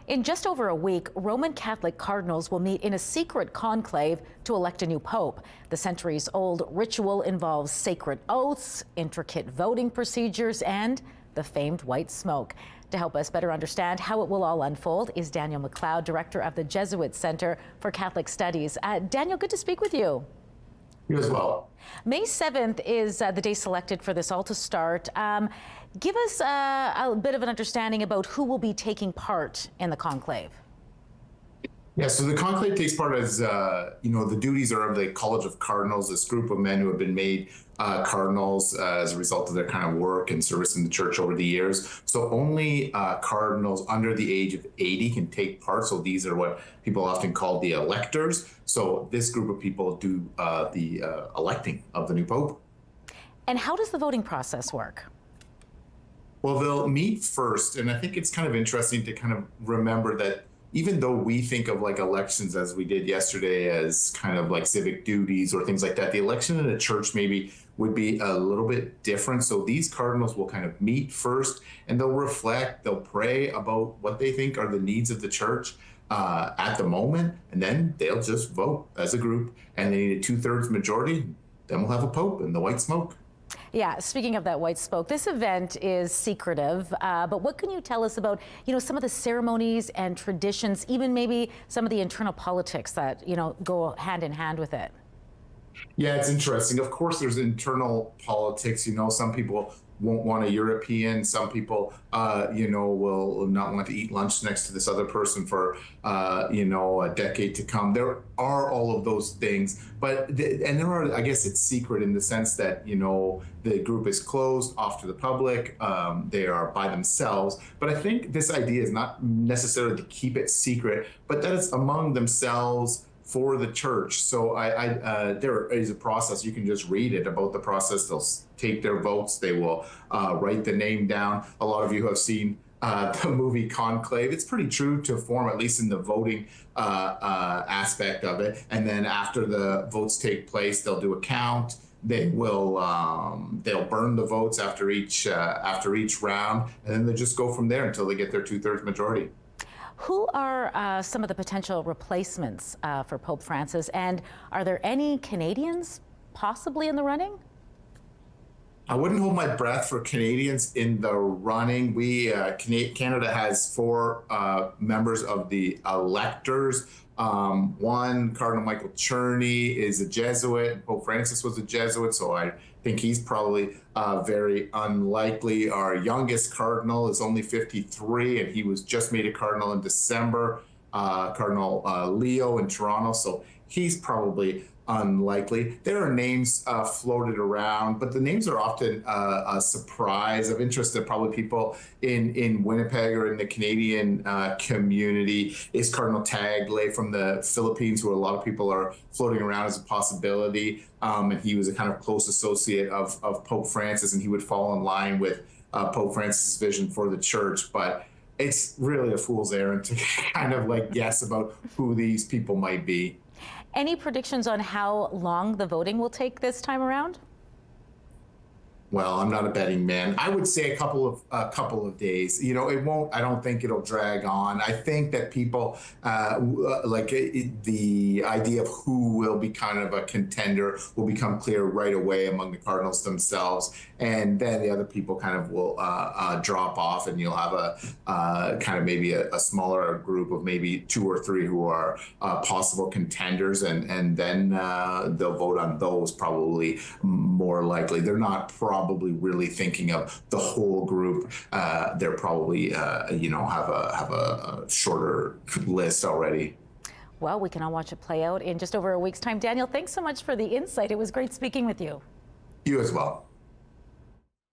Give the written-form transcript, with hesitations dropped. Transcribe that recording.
In just over a week, Roman Catholic cardinals will meet in a secret conclave to elect a new pope. The centuries-old ritual involves sacred oaths, intricate voting procedures, and the famed white smoke. To help us better understand how it will all unfold is Daniel MacLeod, director of the Jesuit Center for Catholic Studies. Daniel, good to speak with you. You as well. May 7th is the day selected for this all to start. Give us a bit of an understanding about who will be taking part in the conclave. Yeah, so the conclave takes part as, the duties are of the College of Cardinals, this group of men who have been made cardinals as a result of their kind of work and service in the church over the years. So only cardinals under the age of 80 can take part. So these are what people often call the electors. So this group of people do the electing of the new pope. And how does the voting process work? Well, they'll meet first, and I think it's kind of interesting to kind of remember that even though we think of like elections as we did yesterday as kind of like civic duties or things like that, the election in a church maybe would be a little bit different. So these cardinals will kind of meet first and they'll reflect, they'll pray about what they think are the needs of the church at the moment, and then they'll just vote as a group, and they need a 2/3 majority. Then we'll have a pope and the white smoke. Yeah, speaking of that white smoke, this event is secretive, but what can you tell us about, some of the ceremonies and traditions, even maybe some of the internal politics that, go hand in hand with it? Yeah, it's interesting. Of course, there's internal politics. Some people won't want a European. Some people, will not want to eat lunch next to this other person for, a decade to come. There are all of those things, and there are, I guess it's secret in the sense that, the group is closed off to the public. They are by themselves. But I think this idea is not necessarily to keep it secret, but that it's among themselves for the church. So there is a process. You can just read it about the process. They'll take their votes. They will write the name down. A lot of you have seen the movie Conclave. It's pretty true to form, at least in the voting aspect of it. And then after the votes take place, they'll do a count. They will they'll burn the votes after each round, and then they'll just go from there until they get their 2/3 majority. Who are some of the potential replacements for Pope Francis, and are there any Canadians possibly in the running? I wouldn't hold my breath for Canadians in the running. Canada has 4 members of the electors. One, Cardinal Michael Cherney, is a Jesuit. Pope Francis was a Jesuit, so I think he's probably very unlikely. Our youngest cardinal is only 53, and he was just made a cardinal in December, Cardinal Leo in Toronto, so he's probably unlikely. There are names floated around, but the names are often a surprise of interest to probably people in Winnipeg or in the Canadian community. Is Cardinal Tagle from the Philippines, who a lot of people are floating around as a possibility. And he was a kind of close associate of Pope Francis, and he would fall in line with Pope Francis' vision for the church. But it's really a fool's errand to kind of like guess about who these people might be. Any predictions on how long the voting will take this time around? Well, I'm not a betting man. I would say a couple of days. It won't. I don't think it'll drag on. I think that people the idea of who will be kind of a contender will become clear right away among the cardinals themselves, and then the other people kind of will drop off, and you'll have a kind of maybe a smaller group of maybe 2 or 3 who are possible contenders, and then they'll vote on those probably more likely. They're not probably really thinking of the whole group. They're probably, have a shorter list already. Well, we can all watch it play out in just over a week's time. Daniel, thanks so much for the insight. It was great speaking with you. You as well.